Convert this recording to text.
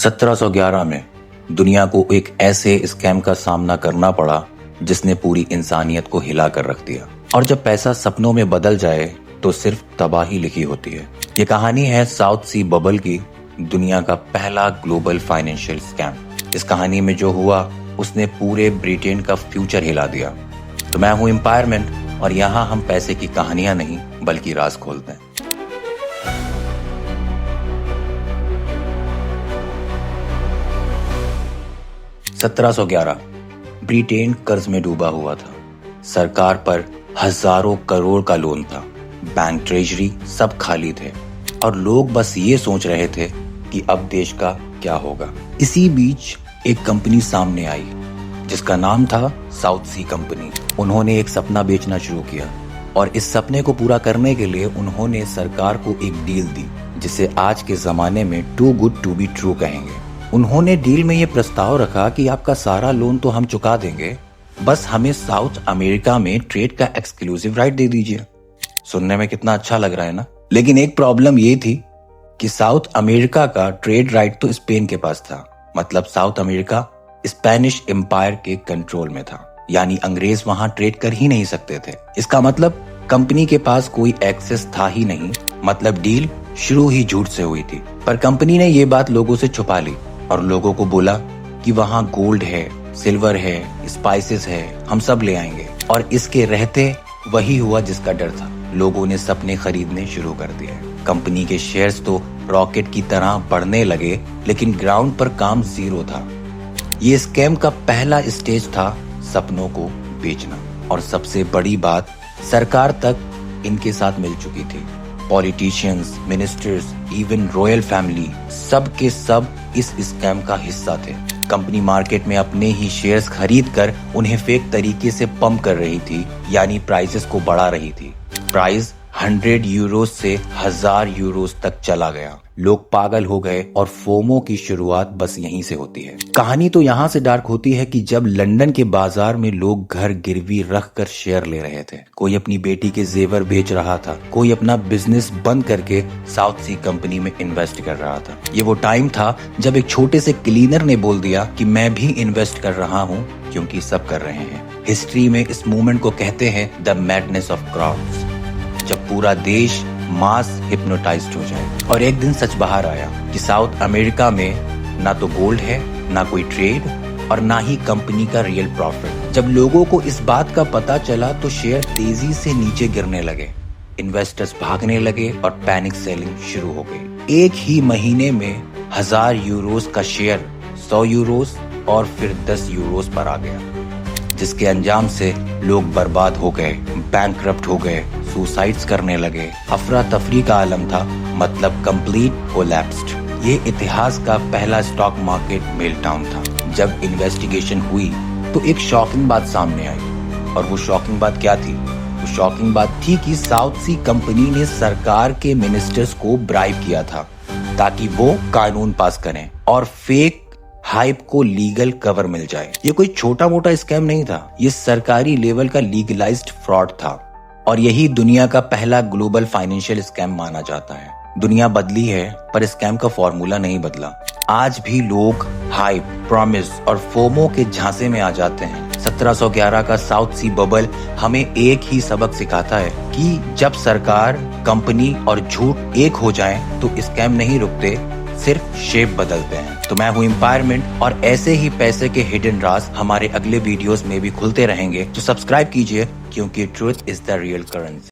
1711 में दुनिया को एक ऐसे स्कैम का सामना करना पड़ा जिसने पूरी इंसानियत को हिला कर रख दिया। और जब पैसा सपनों में बदल जाए तो सिर्फ तबाही लिखी होती है। ये कहानी है साउथ सी बबल की, दुनिया का पहला ग्लोबल फाइनेंशियल स्कैम। इस कहानी में जो हुआ उसने पूरे ब्रिटेन का फ्यूचर हिला दिया। तो मैं हूं एम्पायरमेंट और यहाँ हम पैसे की कहानियां नहीं बल्कि राज खोलते हैं। (1711) ब्रिटेन कर्ज में डूबा हुआ था। सरकार पर हजारों करोड़ का लोन था, बैंक ट्रेजरी सब खाली थे और लोग बस ये सोच रहे थे कि अब देश का क्या होगा। इसी बीच एक कंपनी सामने आई जिसका नाम था साउथ सी कंपनी। उन्होंने एक सपना बेचना शुरू किया और इस सपने को पूरा करने के लिए उन्होंने सरकार को एक डील दी जिसे आज के जमाने में too good to be true कहेंगे। उन्होंने डील में ये प्रस्ताव रखा कि आपका सारा लोन तो हम चुका देंगे, बस हमें साउथ अमेरिका में ट्रेड का एक्सक्लूसिव राइट दे दीजिए। सुनने में कितना अच्छा लग रहा है ना? लेकिन एक प्रॉब्लम ये थी कि साउथ अमेरिका का ट्रेड राइट तो स्पेन के पास था। मतलब साउथ अमेरिका स्पेनिश एम्पायर के कंट्रोल में था, यानी अंग्रेज वहां ट्रेड कर ही नहीं सकते थे। इसका मतलब कंपनी के पास कोई एक्सेस था ही नहीं। मतलब डील शुरू ही झूठ से हुई थी। पर कंपनी ने ये बात लोगों से छुपा ली और लोगों को बोला कि वहाँ गोल्ड है, सिल्वर है, स्पाइसेस है, हम सब ले आएंगे। और इसके रहते वही हुआ जिसका डर था। लोगों ने सपने खरीदने शुरू कर दिए। कंपनी के शेयर्स तो रॉकेट की तरह बढ़ने लगे, लेकिन ग्राउंड पर काम जीरो था। ये स्कैम का पहला स्टेज था सपनों को बेचना। और सबसे बड़ी बात, सरकार तक इनके साथ मिल चुकी थी। Politicians, ministers, even royal family, सब के सब इस स्कैम का हिस्सा थे। कंपनी मार्केट में अपने ही शेयर्स खरीद कर उन्हें फेक तरीके से पंप कर रही थी, यानी प्राइसेस को बढ़ा रही थी। प्राइस 100 यूरो से 1000 यूरो तक चला गया। लोग पागल हो गए और फोमो की शुरुआत बस यहीं से होती है। कहानी तो यहाँ से डार्क होती है कि जब लंदन के बाजार में लोग घर गिरवी रख कर शेयर ले रहे थे, कोई अपनी बेटी के जेवर बेच रहा था, कोई अपना बिजनेस बंद करके साउथ सी कंपनी में इन्वेस्ट कर रहा था। ये वो टाइम था जब एक छोटे से क्लीनर ने बोल दिया कि मैं भी इन्वेस्ट कर रहा हूँ क्योंकि सब कर रहे हैं। हिस्ट्री में इस मूवमेंट को कहते हैं द मैडनेस ऑफ क्राउड्स, जब पूरा देश मास हिप्नोटाइज्ड हो जाए। और एक दिन सच बाहर आया कि साउथ अमेरिका में ना तो गोल्ड है, ना कोई ट्रेड और ना ही कंपनी का रियल प्रॉफिट। जब लोगों को इस बात का पता चला तो शेयर तेजी से नीचे गिरने लगे, इन्वेस्टर्स भागने लगे और पैनिक सेलिंग शुरू हो गई। एक ही महीने में 1000 यूरोस का शेयर 100 यूरोस और फिर 10 यूरोस पर आ गया, जिसके अंजाम से लोग बर्बाद हो गए, बैंकक्रप्ट हो गए, सुसाइड्स करने लगे। अफरा तफरी का आलम था, मतलब कंप्लीट कोलैप्स्ड। ये इतिहास का पहला स्टॉक मार्केट मेल्टडाउन था। जब इन्वेस्टिगेशन हुई तो एक शॉकिंग बात सामने आई। और वो शॉकिंग बात क्या थी? वो शॉकिंग बात थी कि साउथ सी कंपनी ने सरकार के मिनिस्टर्स को ब्राइब किया था ताकि वो कानून पास करें और फेक हाइप को लीगल कवर मिल जाए। ये कोई छोटा मोटा स्कैम नहीं था, ये सरकारी लेवल का लीगलाइज्ड फ्रॉड था। और यही दुनिया का पहला ग्लोबल फाइनेंशियल स्कैम माना जाता है। दुनिया बदली है पर स्कैम का फॉर्मूला नहीं बदला। आज भी लोग हाइप, प्रॉमिस और फोमो के झांसे में आ जाते हैं। 1711 का साउथ सी बबल हमें एक ही सबक सिखाता है कि जब सरकार, कंपनी और झूठ एक हो जाएं तो स्कैम नहीं रुकते, सिर्फ शेप बदलते हैं। तो मैं हूं एम्पायरमेंट और ऐसे ही पैसे के हिडन राज हमारे अगले वीडियोस में भी खुलते रहेंगे। तो सब्सक्राइब कीजिए क्योंकि truth is the real currency.